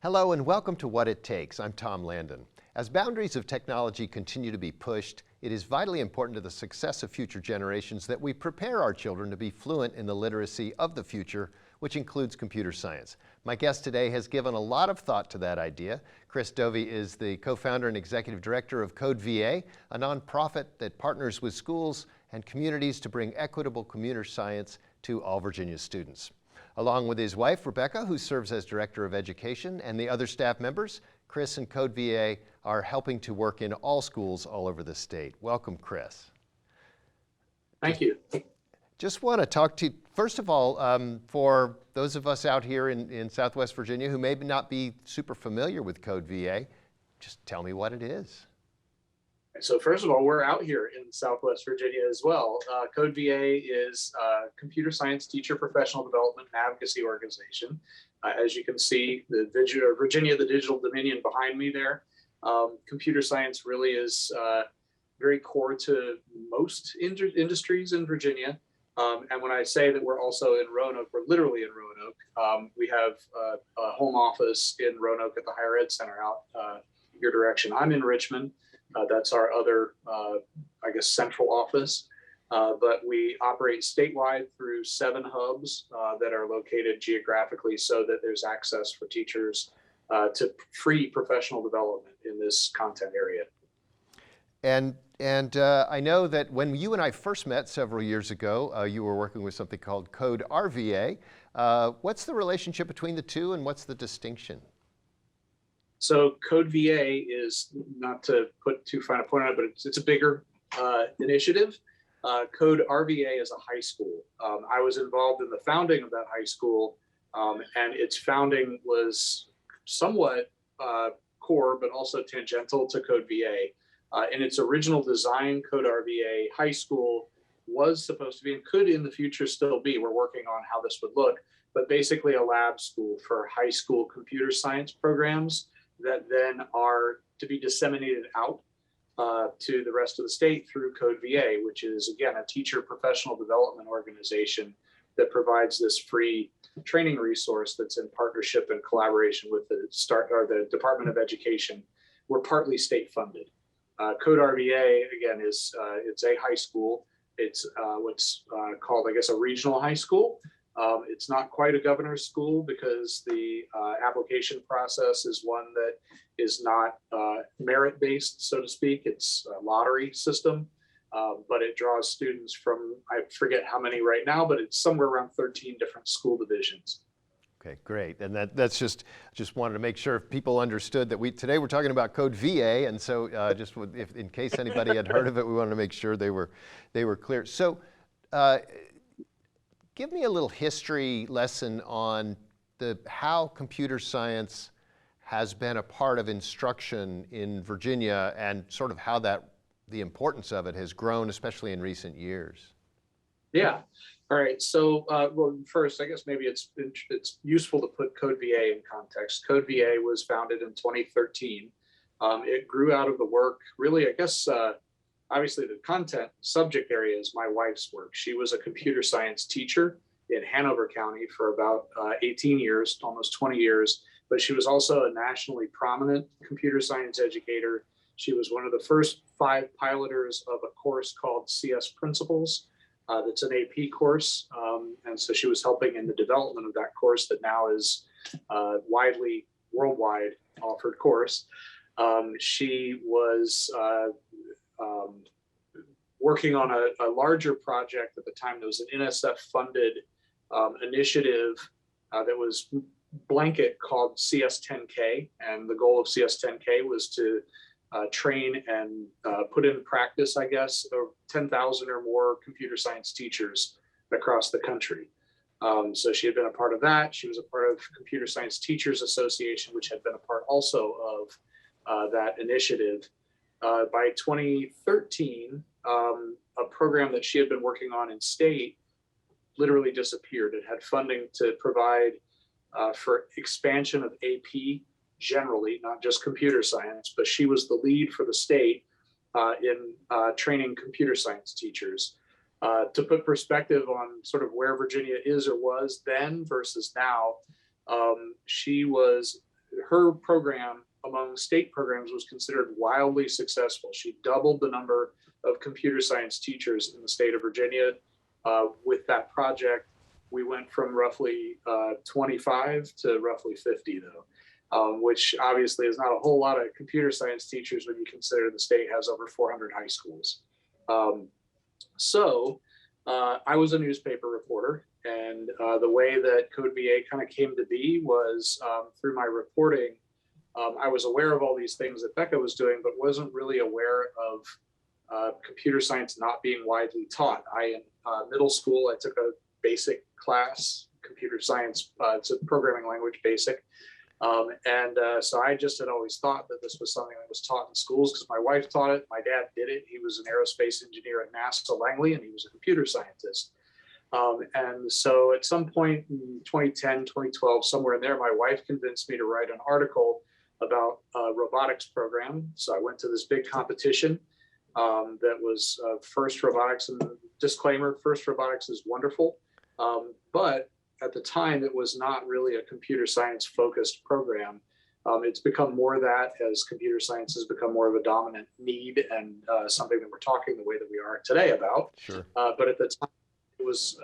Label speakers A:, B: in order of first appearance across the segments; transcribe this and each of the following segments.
A: Hello and welcome to What It Takes. I'm Tom Landon. As boundaries of technology continue to be pushed, it is vitally important to the success of future generations that we prepare our children to be fluent in the literacy of the future, which includes computer science. My guest today has given a lot of thought to that idea. Chris Dovey is the co-founder and executive director of CodeVA, a nonprofit that partners with schools and communities to bring equitable computer science to all Virginia students. Along with his wife, Rebecca, who serves as Director of Education, and the other staff members, Chris and CodeVA are helping to work in all schools all over the state. Welcome, Chris.
B: Thank you.
A: Just want to talk to you, first of all, for those of us out here in Southwest Virginia who may not be super familiar with CodeVA, just tell me what it is.
B: So first of all, we're out here in Southwest Virginia as well. CodeVA is a computer science teacher professional development and advocacy organization. As you can see, the Virginia, the digital dominion behind me there. Computer science really is very core to most industries in Virginia. And when I say that we're also in Roanoke, we're literally in Roanoke. We have a home office in Roanoke at the Higher Ed Center out your direction. I'm in Richmond. That's our other, I guess, central office. But we operate statewide through 7 hubs that are located geographically so that there's access for teachers to free professional development in this content area.
A: And I know that when you and I first met several years ago, you were working with something called CodeRVA. What's the relationship between the two and what's the distinction?
B: So CodeVA is, not to put too fine a point on it, but it's a bigger initiative. CodeRVA is a high school. I was involved in the founding of that high school, and its founding was somewhat core, but also tangential to CodeVA. In its original design, CodeRVA High School was supposed to be, and could in the future still be, we're working on how this would look, but basically a lab school for high school computer science programs that then are to be disseminated out to the rest of the state through CodeVA, which is, again, a teacher professional development organization that provides this free training resource that's in partnership and collaboration with the Department of Education. We're partly state funded. CodeRVA, again, is it's a high school. It's what's called, I guess, a regional high school. It's not quite a governor's school because the application process is one that is not merit-based, so to speak. It's a lottery system, but it draws students from, I forget how many right now, but it's somewhere around 13 different school divisions.
A: Okay, great. And that's just wanted to make sure if people understood that today we're talking about CodeVA, and so if in case anybody had heard of it, we wanted to make sure they were clear. So. Give me a little history lesson on how computer science has been a part of instruction in Virginia and sort of how the importance of it has grown, especially in recent years. Yeah.
B: All right. So, well, first, I guess maybe it's useful to put CodeVA in context. CodeVA was founded in 2013. It grew out of the work, really, I guess, obviously, the content subject area is my wife's work. She was a computer science teacher in Hanover County for about 18 years, almost 20 years, but she was also a nationally prominent computer science educator. She was one of the first 5 piloters of a course called CS Principles. That's an AP course. And so she was helping in the development of that course that now is widely, worldwide offered course. She was working on a larger project at the time. There was an NSF-funded initiative that was blanket called CS10K, and the goal of CS10K was to train and put in practice, I guess, 10,000 or more computer science teachers across the country. So she had been a part of that. She was a part of Computer Science Teachers Association, which had been a part also of that initiative. By 2013, a program that she had been working on in state literally disappeared. It had funding to provide for expansion of AP generally, not just computer science, but she was the lead for the state in training computer science teachers. To put perspective on sort of where Virginia is or was then versus now, she was her program among state programs was considered wildly successful. She doubled the number of computer science teachers in the state of Virginia with that project. We went from roughly 25 to roughly 50 though, which obviously is not a whole lot of computer science teachers when you consider the state has over 400 high schools. So I was a newspaper reporter, and the way that CodeVA kind of came to be was through my reporting. I was aware of all these things that Becca was doing, but wasn't really aware of computer science not being widely taught. In middle school, I took a basic class, computer science. It's a programming language, basic. So I just had always thought that this was something that was taught in schools because my wife taught it. My dad did it. He was an aerospace engineer at NASA Langley, and he was a computer scientist. And so at some point in 2010, 2012, somewhere in there, my wife convinced me to write an article about a robotics program. So I went to this big competition that was FIRST Robotics. And disclaimer, FIRST Robotics is wonderful. But at the time, it was not really a computer science focused program. It's become more that as computer science has become more of a dominant need and something that we're talking the way that we are today about.
A: Sure.
B: But at the time, it was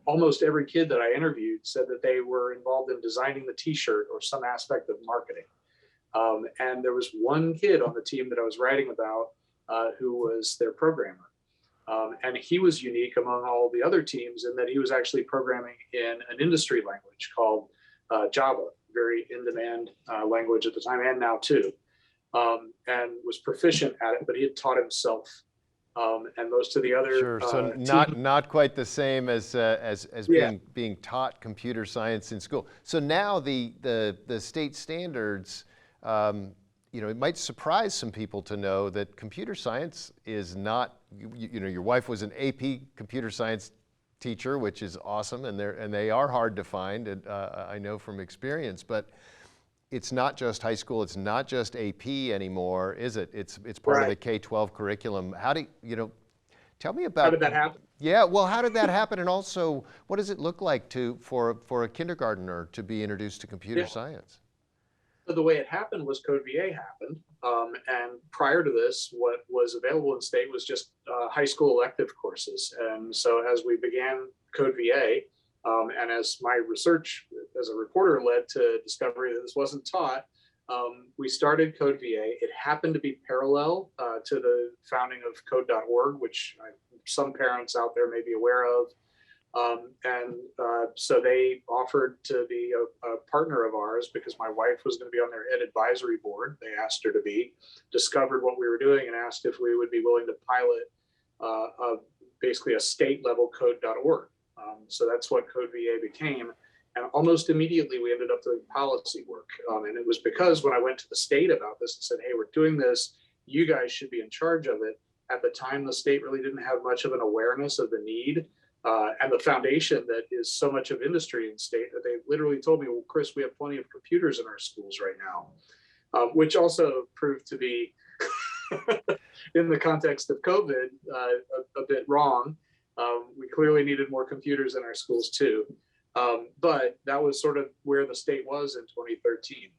B: almost every kid that I interviewed said that they were involved in designing the t-shirt or some aspect of marketing. And there was one kid on the team that I was writing about who was their programmer. And he was unique among all the other teams in that he was actually programming in an industry language called Java, very in-demand language at the time and now too, and was proficient at it, but he had taught himself. And most of the other
A: sure. So not quite the same as being taught computer science in school. So now the state standards, it might surprise some people to know that computer science is not, your wife was an AP computer science teacher, which is awesome, and they are hard to find, and I know from experience, but it's not just high school, it's not just AP anymore, is it? It's part of the K-12 curriculum. Tell me about—
B: How did that happen?
A: Yeah, well, how did that happen? And also, what does it look like for a kindergartner to be introduced to computer science?
B: So the way it happened was CodeVA happened. And prior to this, what was available in state was just high school elective courses. And so as we began CodeVA, and as my research as a reporter led to discovery that this wasn't taught, we started CodeVA. It happened to be parallel to the founding of Code.org, which some parents out there may be aware of. So they offered to be a partner of ours because my wife was going to be on their ed advisory board. They asked her to be, discovered what we were doing, and asked if we would be willing to pilot basically a state level Code.org. So that's what CodeVA became. And almost immediately we ended up doing policy work. And it was because when I went to the state about this and said, hey, we're doing this, you guys should be in charge of it. At the time, the state really didn't have much of an awareness of the need. And the foundation that is so much of industry in state that they literally told me, well, Chris, we have plenty of computers in our schools right now, which also proved to be, in the context of COVID, a bit wrong. We clearly needed more computers in our schools too. But that was sort of where the state was in 2013.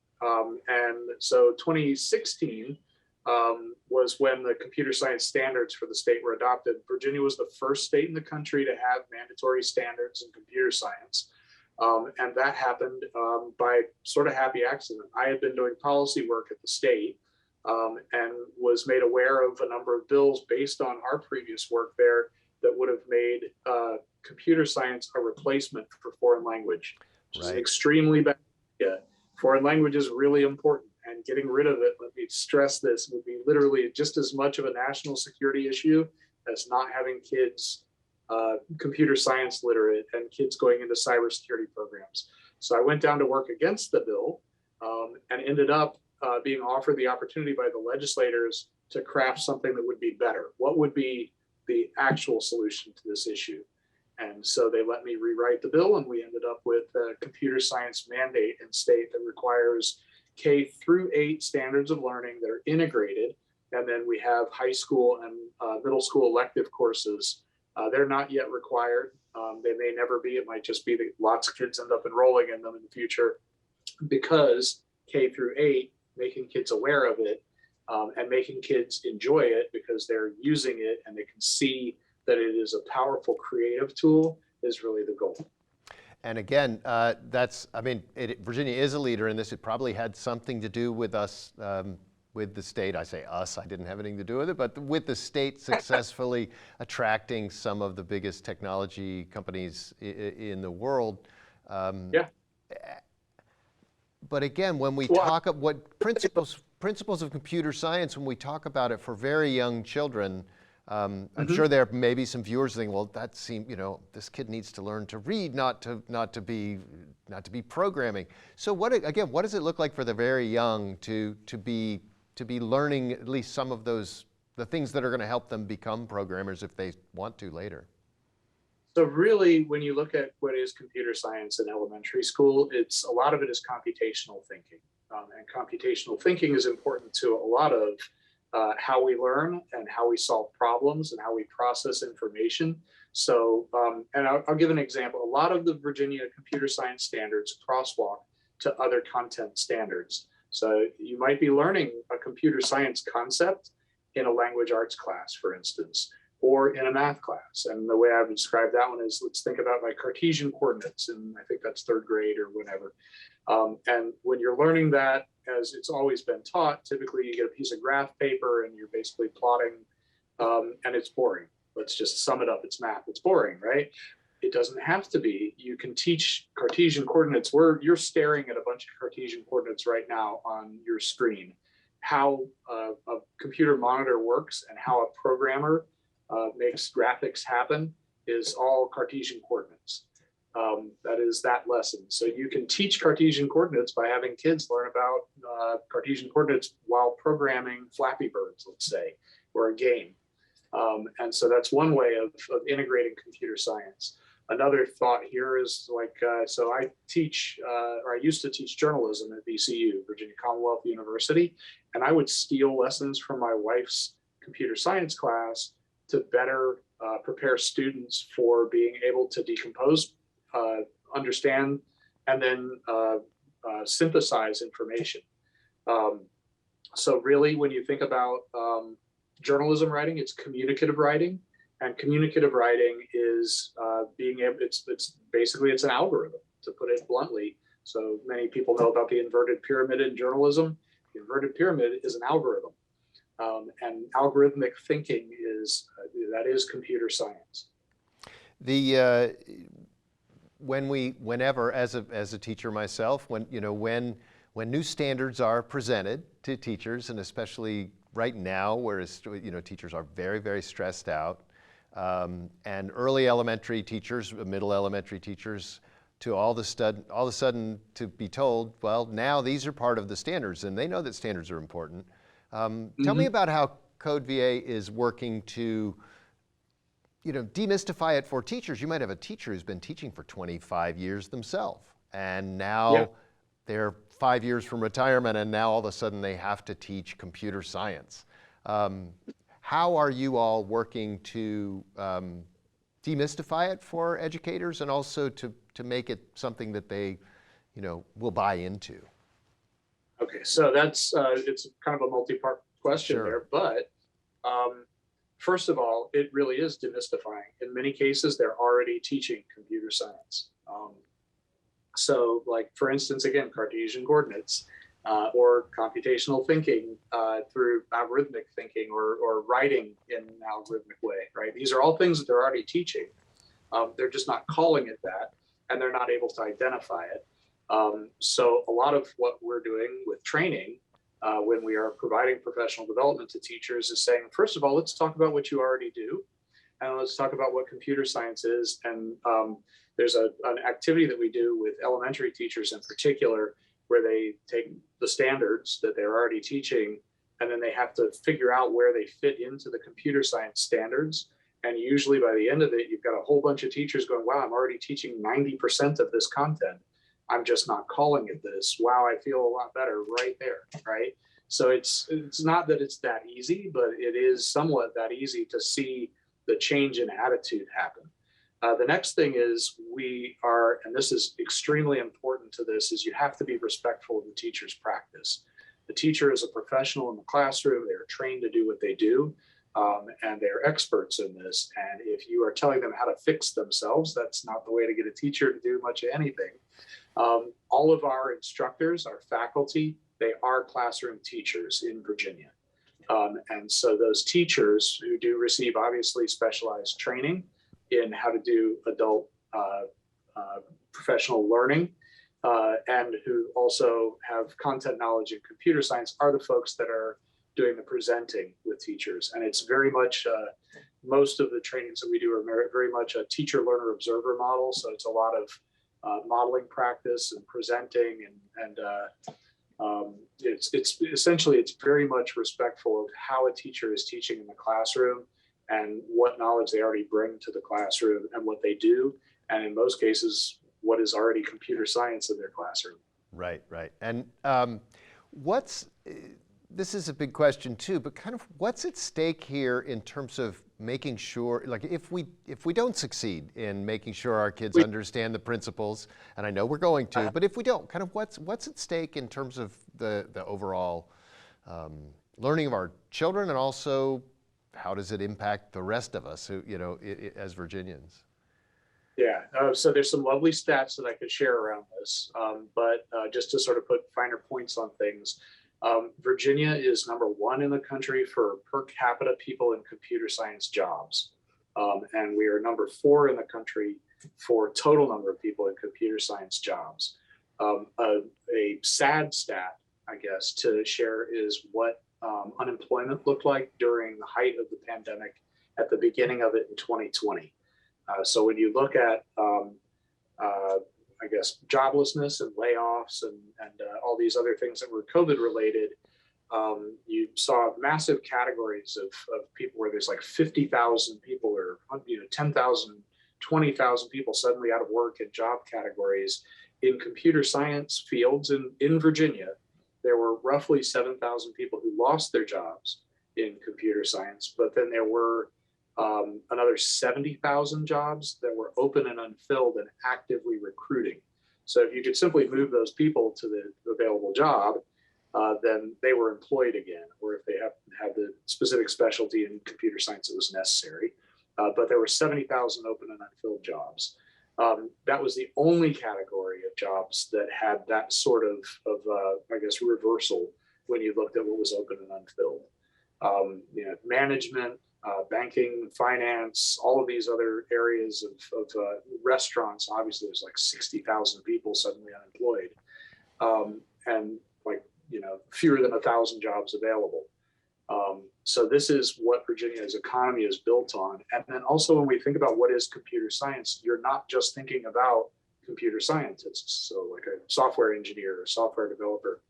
B: And so 2016, was when the computer science standards for the state were adopted. Virginia was the first state in the country to have mandatory standards in computer science. And that happened by sort of happy accident. I had been doing policy work at the state and was made aware of a number of bills based on our previous work there that would have made computer science a replacement for foreign language, which is extremely bad. Yeah. Foreign language is really important. And getting rid of it, let me stress this, would be literally just as much of a national security issue as not having kids computer science literate and kids going into cybersecurity programs. So I went down to work against the bill and ended up being offered the opportunity by the legislators to craft something that would be better. What would be the actual solution to this issue? And so they let me rewrite the bill, and we ended up with a computer science mandate in state that requires K through 8 standards of learning that are integrated. And then we have high school and middle school elective courses. They're not yet required. They may never be. It might just be that lots of kids end up enrolling in them in the future because K through 8, making kids aware of it, and making kids enjoy it because they're using it and they can see that it is a powerful creative tool is really the goal.
A: And again, Virginia is a leader in this. It probably had something to do with us, with the state. I say us, I didn't have anything to do with it, but with the state successfully attracting some of the biggest technology companies in the world.
B: Yeah.
A: But again, when we talk of what principles of computer science, when we talk about it for very young children, I'm sure there may be some viewers thinking, well, that seems, this kid needs to learn to read, not to be programming. So what does it look like for the very young to be learning at least some of the things that are going to help them become programmers if they want to later?
B: So really, when you look at what is computer science in elementary school, a lot of it is computational thinking. And computational thinking is important to a lot of how we learn and how we solve problems and how we process information. So, and I'll give an example. A lot of the Virginia computer science standards crosswalk to other content standards. So you might be learning a computer science concept in a language arts class, for instance, or in a math class. And the way I would describe that one is, let's think about like Cartesian coordinates, and I think that's 3rd grade or whatever. And when you're learning that, as it's always been taught, typically you get a piece of graph paper and you're basically plotting, and it's boring. Let's just sum it up. It's math. It's boring, right? It doesn't have to be. You can teach Cartesian coordinates where you're staring at a bunch of Cartesian coordinates right now on your screen. How a computer monitor works and how a programmer makes graphics happen is all Cartesian coordinates. That is that lesson. So you can teach Cartesian coordinates by having kids learn about Cartesian coordinates while programming Flappy Birds, let's say, or a game. And so that's one way of integrating computer science. Another thought here is so I teach, or I used to teach journalism at VCU, Virginia Commonwealth University, and I would steal lessons from my wife's computer science class to better prepare students for being able to decompose, understand, and then synthesize information. So really, when you think about journalism writing, it's communicative writing, and communicative writing is being able. It's basically an algorithm, to put it bluntly. So many people know about the inverted pyramid in journalism. The inverted pyramid is an algorithm, and algorithmic thinking is computer science.
A: Whenever as a teacher myself, when new standards are presented to teachers, and especially right now, whereas teachers are very, very stressed out, and early elementary teachers, middle elementary teachers, to all of a sudden to be told, well, now these are part of the standards, and they know that standards are important. Tell me about how CodeVA is working to demystify it for teachers. You might have a teacher who's been teaching for 25 years themselves, and now they're 5 years from retirement, and now all of a sudden they have to teach computer science. How are you all working to demystify it for educators, and also to make it something that they, will buy into?
B: Okay, so that's it's kind of a multi-part question there, but first of all, it really is demystifying. In many cases, they're already teaching computer science. So, like, for instance, again, Cartesian coordinates, or computational thinking through algorithmic thinking, or writing in an algorithmic way, right? These are all things that they're already teaching. They're just not calling it that, and they're not able to identify it. So a lot of what we're doing with training, when we are providing professional development to teachers, is saying, first of all, let's talk about what you already do, and let's talk about what computer science is. And there's an activity that we do with elementary teachers in particular, where they take the standards that they're already teaching, and then they have to figure out where they fit into the computer science standards. And usually by the end of it, you've got a whole bunch of teachers going, wow, I'm already teaching 90% of this content. I'm just not calling it this. Wow, I feel a lot better right there, right? So it's not that it's that easy, but it is somewhat that easy to see the change in attitude happen. The next thing is we are, and this is extremely important to this, is you have to be respectful of the teacher's practice. The teacher is a professional in the classroom. They're trained to do what they do, and they're experts in this. And if you are telling them how to fix themselves, that's not the way to get a teacher to do much of anything. All of our instructors, our faculty, they are classroom teachers in Virginia. And so those teachers who do receive obviously specialized training in how to do adult professional learning, and who also have content knowledge in computer science are the folks that are doing the presenting with teachers. And it's very much, most of the trainings that we do are very much a teacher, learner, observer model. So it's a lot of modeling practice and presenting, and it's essentially, it's very much respectful of how a teacher is teaching in the classroom and what knowledge they already bring to the classroom and what they do. And in most cases, what is already computer science in their classroom.
A: Right, right. And this is a big question too, but kind of what's at stake here in terms of making sure, like if we don't succeed in making sure our kids understand the principles, and I know we're going to, but if we don't, kind of what's at stake in terms of the overall learning of our children, and also how does it impact the rest of us who, as Virginians?
B: Yeah, so there's some lovely stats that I could share around this, but just to sort of put finer points on things, Virginia is #1 in the country for per capita people in computer science jobs. And we are #4 in the country for total number of people in computer science jobs. A sad stat, I guess, to share is what unemployment looked like during the height of the pandemic at the beginning of it in 2020. So when you look at, I guess, joblessness and layoffs and all these other things that were COVID related, you saw massive categories of people where there's like 50,000 people or 10,000, 20,000 people suddenly out of work in job categories. In computer science fields in Virginia, there were roughly 7,000 people who lost their jobs in computer science, but then there were another 70,000 jobs that were open and unfilled and actively recruiting. So if you could simply move those people to the available job, then they were employed again, or if they had the specific specialty in computer science that was necessary. But there were 70,000 open and unfilled jobs. That was the only category of jobs that had that sort of I guess, reversal when you looked at what was open and unfilled. Management, banking, finance, all of these other areas of restaurants, obviously there's like 60,000 people suddenly unemployed, and fewer than 1,000 jobs available. So this is what Virginia's economy is built on. And then also when we think about what is computer science, you're not just thinking about computer scientists, so like a software engineer or software developer.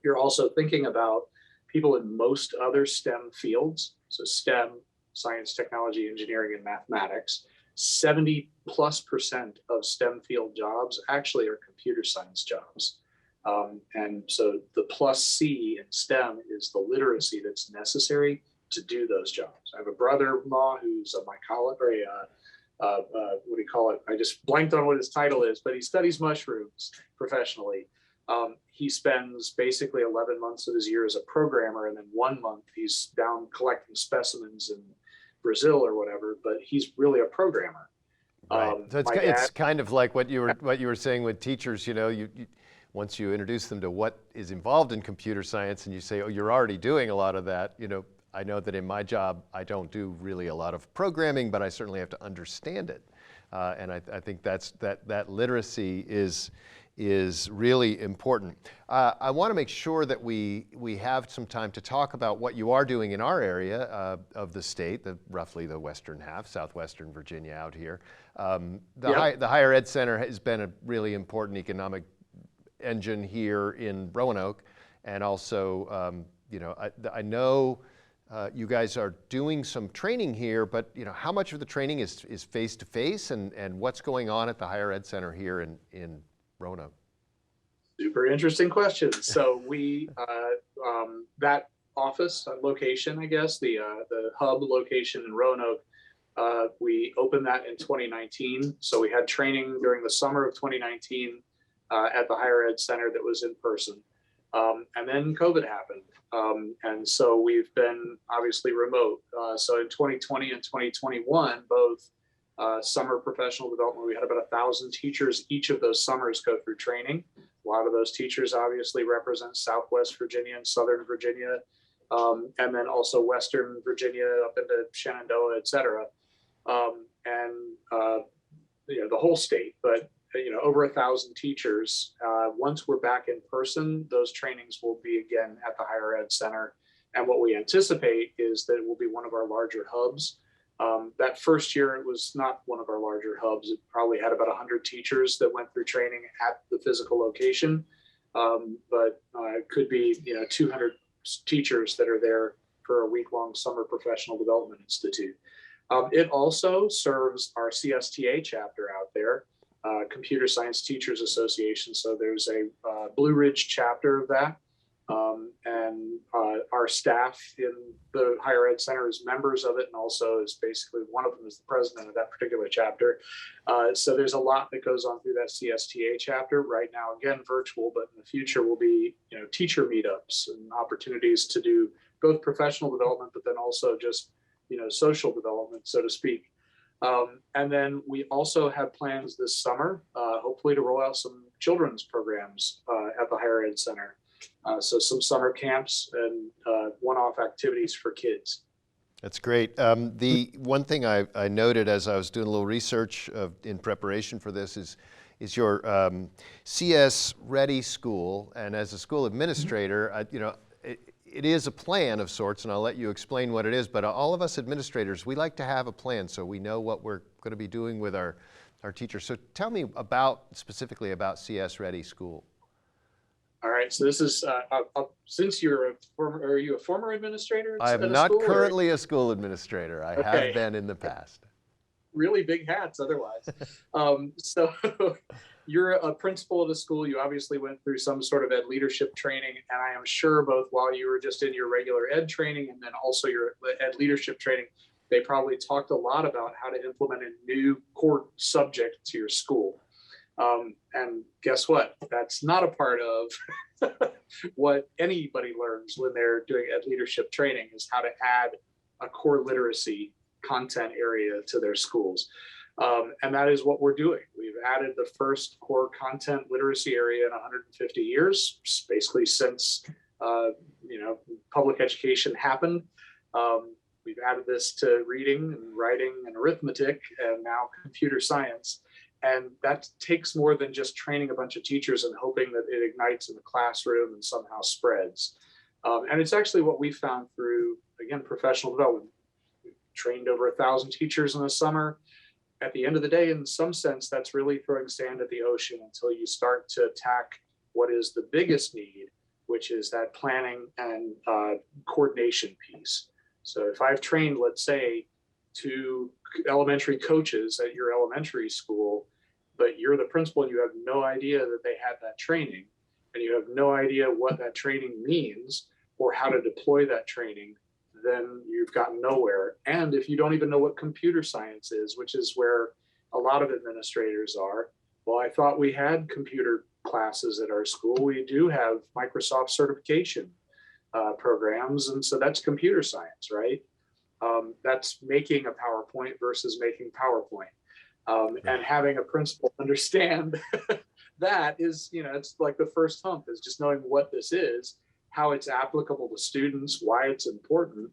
B: You're also thinking about people in most other STEM fields. So STEM, science, technology, engineering, and mathematics. 70+% of STEM field jobs actually are computer science jobs. And so the +C in STEM is the literacy that's necessary to do those jobs. I have a brother-in-law who's a mycologist, or what do you call it? I just blanked on what his title is, but he studies mushrooms professionally. He spends basically 11 months of his year as a programmer, and then 1 month he's down collecting specimens in Brazil or whatever, but he's really a programmer.
A: Right. So it's kind of like what you were saying with teachers, once you introduce them to what is involved in computer science and you say, oh, you're already doing a lot of that, I know that in my job, I don't do really a lot of programming, but I certainly have to understand it. And I think that literacy is really important. I want to make sure that we have some time to talk about what you are doing in our area of the state, roughly the western half, southwestern Virginia out here. The Higher Ed Center has been a really important economic engine here in Roanoke, and also, I know you guys are doing some training here, but how much of the training is face-to-face, and what's going on at the Higher Ed Center here in Roanoke?
B: Super interesting question. So we, that office location, I guess, the hub location in Roanoke We opened that in 2019. So we had training during the summer of 2019 at the Higher Ed Center that was in person. And then COVID happened. And so we've been obviously remote. So in 2020 and 2021, both summer professional development, we had about 1,000 teachers each of those summers go through training. A lot of those teachers obviously represent Southwest Virginia and Southern Virginia, and then also Western Virginia up into Shenandoah, et cetera. The whole state, but over 1,000 teachers. Once we're back in person, those trainings will be again at the Higher Ed Center. And what we anticipate is that it will be one of our larger hubs. That first year, it was not one of our larger hubs. It probably had about 100 teachers that went through training at the physical location. But it could be 200 teachers that are there for a week-long summer professional development institute. It also serves our CSTA chapter out there, Computer Science Teachers Association. So there's a Blue Ridge chapter of that. And our staff in the Higher Ed Center is members of it, and also is basically one of them is the president of that particular chapter. So there's a lot that goes on through that CSTA chapter right now, again, virtual, but in the future will be, teacher meetups and opportunities to do both professional development, but then also just, social development, so to speak. And then we also have plans this summer, hopefully to roll out some children's programs at the Higher Ed Center. So some summer camps and one-off activities for kids.
A: That's great. The one thing I noted as I was doing a little research in preparation for this is your CS Ready School. And as a school administrator, it is a plan of sorts, and I'll let you explain what it is, but all of us administrators, we like to have a plan so we know what we're going to be doing with our teachers. So tell me specifically about CS Ready School.
B: All right, so this is, since are you a former administrator?
A: I am not currently a school administrator. I have been in the past.
B: Really big hats otherwise. So you're a principal at a school. You obviously went through some sort of ed leadership training, and I am sure both while you were just in your regular ed training and then also your ed leadership training, they probably talked a lot about how to implement a new core subject to your school. And guess what? That's not a part of what anybody learns when they're doing ed leadership training, is how to add a core literacy content area to their schools. And that is what we're doing. We've added the first core content literacy area in 150 years, basically since, public education happened. We've added this to reading and writing and arithmetic, and now computer science. And that takes more than just training a bunch of teachers and hoping that it ignites in the classroom and somehow spreads. And it's actually what we found through, again, professional development. We've trained over 1,000 teachers in the summer. At the end of the day, in some sense, that's really throwing sand at the ocean until you start to attack what is the biggest need, which is that planning and coordination piece. So if I've trained, let's say, 2 elementary coaches at your elementary school, but you're the principal and you have no idea that they had that training, and you have no idea what that training means or how to deploy that training, then you've gotten nowhere. And if you don't even know what computer science is, which is where a lot of administrators are, well, I thought we had computer classes at our school. We do have Microsoft certification programs, and so that's computer science, right? That's making a PowerPoint versus making PowerPoint. And having a principal understand that is, it's like the first hump, is just knowing what this is, how it's applicable to students, why it's important,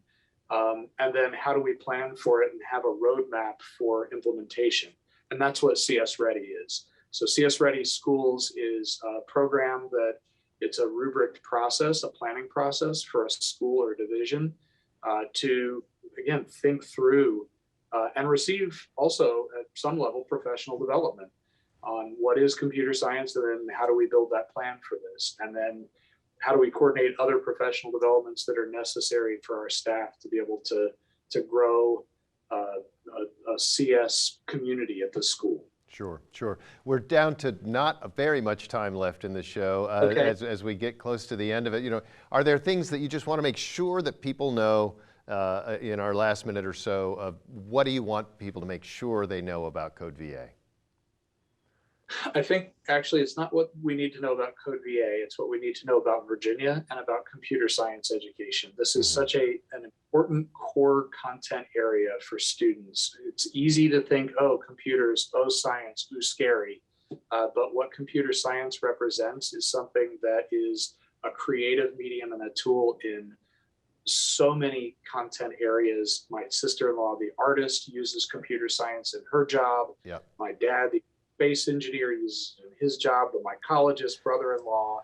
B: and then how do we plan for it and have a roadmap for implementation. And that's what CS Ready is. So CS Ready Schools is a program that it's a rubric process, a planning process for a school or division to, again, think through and receive also at some level professional development on what is computer science, and then how do we build that plan for this, and then how do we coordinate other professional developments that are necessary for our staff to be able to grow a CS community at the school.
A: Sure. We're down to not very much time left in the show. As we get close to the end of it. Are there things that you just want to make sure that people know in our last minute or so of what do you want people to make sure they know about CodeVA?
B: I think actually it's not what we need to know about CodeVA, it's what we need to know about Virginia and about computer science education. This is such an important core content area for students. It's easy to think, oh, computers, oh, science, ooh, scary. But what computer science represents is something that is a creative medium and a tool in so many content areas. My sister-in-law, the artist, uses computer science in her job.
A: Yep.
B: My dad, the space engineer, uses it in his job. The mycologist, brother-in-law,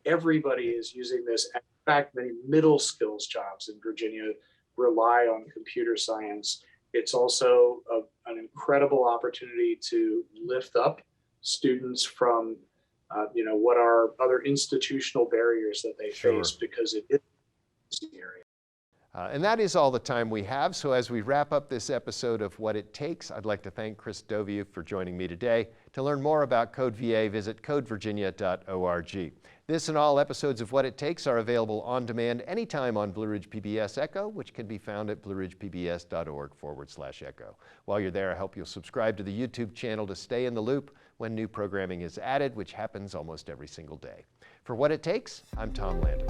B: everybody is using this. In fact, many middle skills jobs in Virginia rely on computer science. It's also an incredible opportunity to lift up students from what are other institutional barriers that they face, because it is the area.
A: And that is all the time we have. So as we wrap up this episode of What It Takes, I'd like to thank Chris Dovey for joining me today. To learn more about CodeVA, visit codevirginia.org. This and all episodes of What It Takes are available on demand anytime on Blue Ridge PBS Echo, which can be found at blueridgepbs.org/echo. While you're there, I hope you'll subscribe to the YouTube channel to stay in the loop when new programming is added, which happens almost every single day. For What It Takes, I'm Tom Landon.